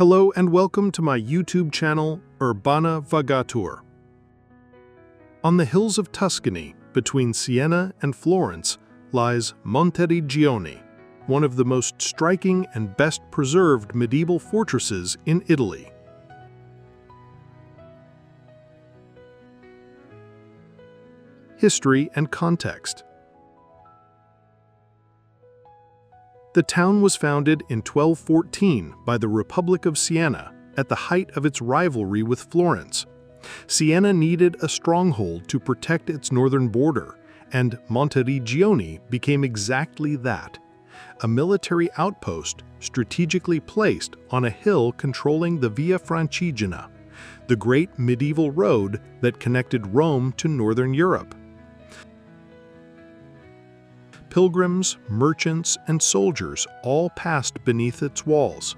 Hello and welcome to my YouTube channel, Urbanavagatur. On the hills of Tuscany, between Siena and Florence, lies Monteriggioni, one of the most striking and best preserved medieval fortresses in Italy. History and context. The town was founded in 1214 by the Republic of Siena at the height of its rivalry with Florence. Siena needed a stronghold to protect its northern border, and Monteriggioni became exactly that, a military outpost strategically placed on a hill controlling the Via Francigena, the great medieval road that connected Rome to northern Europe. Pilgrims, merchants, and soldiers all passed beneath its walls.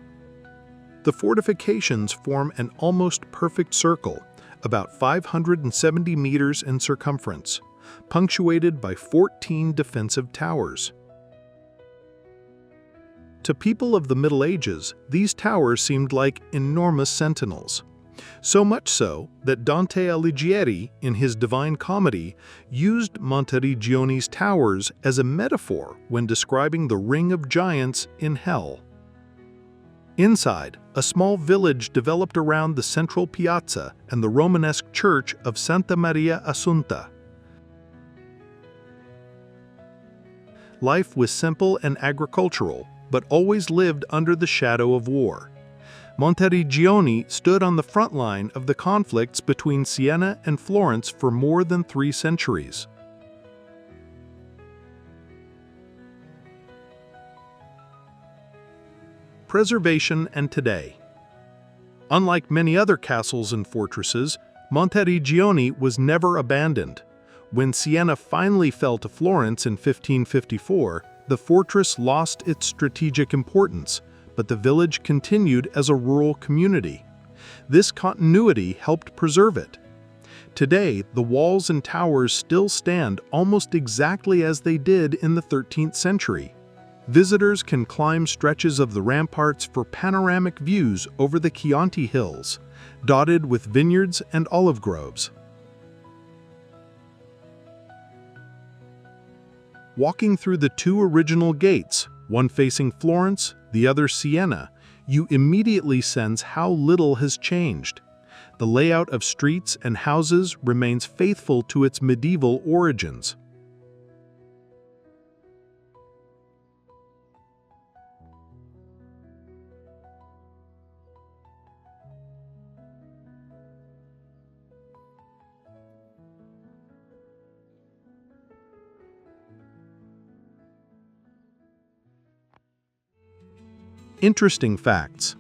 The fortifications form an almost perfect circle, about 570 meters in circumference, punctuated by 14 defensive towers. To people of the Middle Ages, these towers seemed like enormous sentinels. So much so that Dante Alighieri, in his Divine Comedy, used Monteriggioni's towers as a metaphor when describing the Ring of Giants in Hell. Inside, a small village developed around the central piazza and the Romanesque church of Santa Maria Assunta. Life was simple and agricultural, but always lived under the shadow of war. Monteriggioni stood on the front line of the conflicts between Siena and Florence for more than 3 centuries. Preservation and today. Unlike many other castles and fortresses, Monteriggioni was never abandoned. When Siena finally fell to Florence in 1554, the fortress lost its strategic importance, but the village continued as a rural community. This continuity helped preserve it. Today, the walls and towers still stand almost exactly as they did in the 13th century. Visitors can climb stretches of the ramparts for panoramic views over the Chianti Hills, dotted with vineyards and olive groves. Walking through the 2 original gates, one facing Florence, the other Siena, you immediately sense how little has changed. The layout of streets and houses remains faithful to its medieval origins. Interesting facts.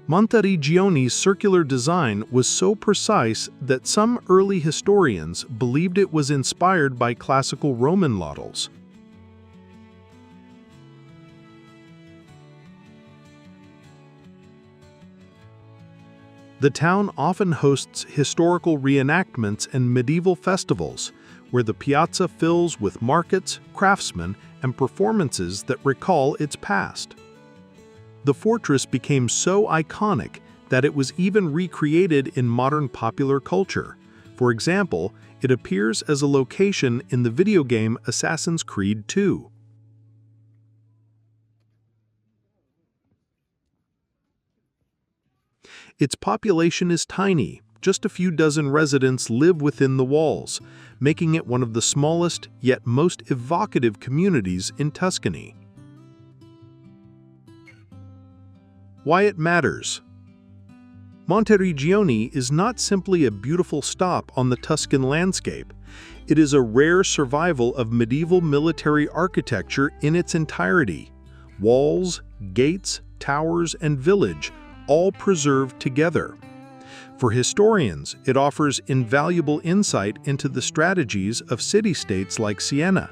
Monteriggioni's circular design was so precise that some early historians believed it was inspired by classical Roman models. The town often hosts historical reenactments and medieval festivals, where the piazza fills with markets, craftsmen, and performances that recall its past. The fortress became so iconic that it was even recreated in modern popular culture. For example, it appears as a location in the video game Assassin's Creed 2. Its population is tiny. Just a few dozen residents live within the walls, making it one of the smallest yet most evocative communities in Tuscany. Why it matters. Monteriggioni is not simply a beautiful stop on the Tuscan landscape. It is a rare survival of medieval military architecture in its entirety. Walls, gates, towers, and village, all preserved together. For historians, it offers invaluable insight into the strategies of city-states like Siena.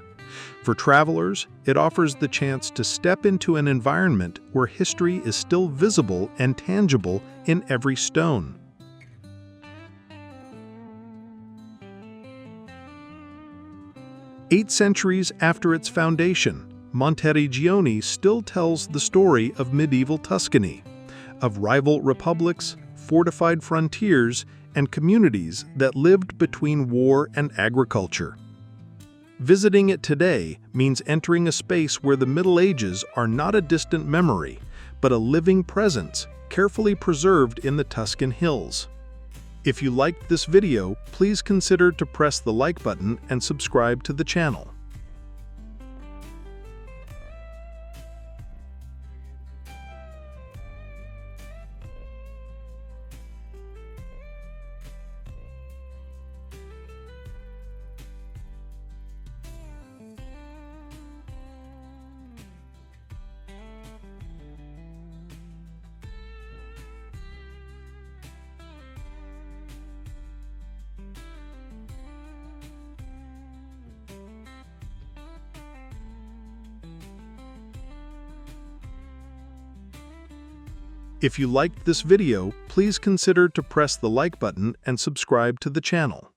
For travelers, it offers the chance to step into an environment where history is still visible and tangible in every stone. Eight centuries after its foundation, Monteriggioni still tells the story of medieval Tuscany, of rival republics, fortified frontiers, and communities that lived between war and agriculture. Visiting it today means entering a space where the Middle Ages are not a distant memory, but a living presence, carefully preserved in the Tuscan hills. If you liked this video, please consider to press the like button and subscribe to the channel. If you liked this video, please consider to press the like button and subscribe to the channel.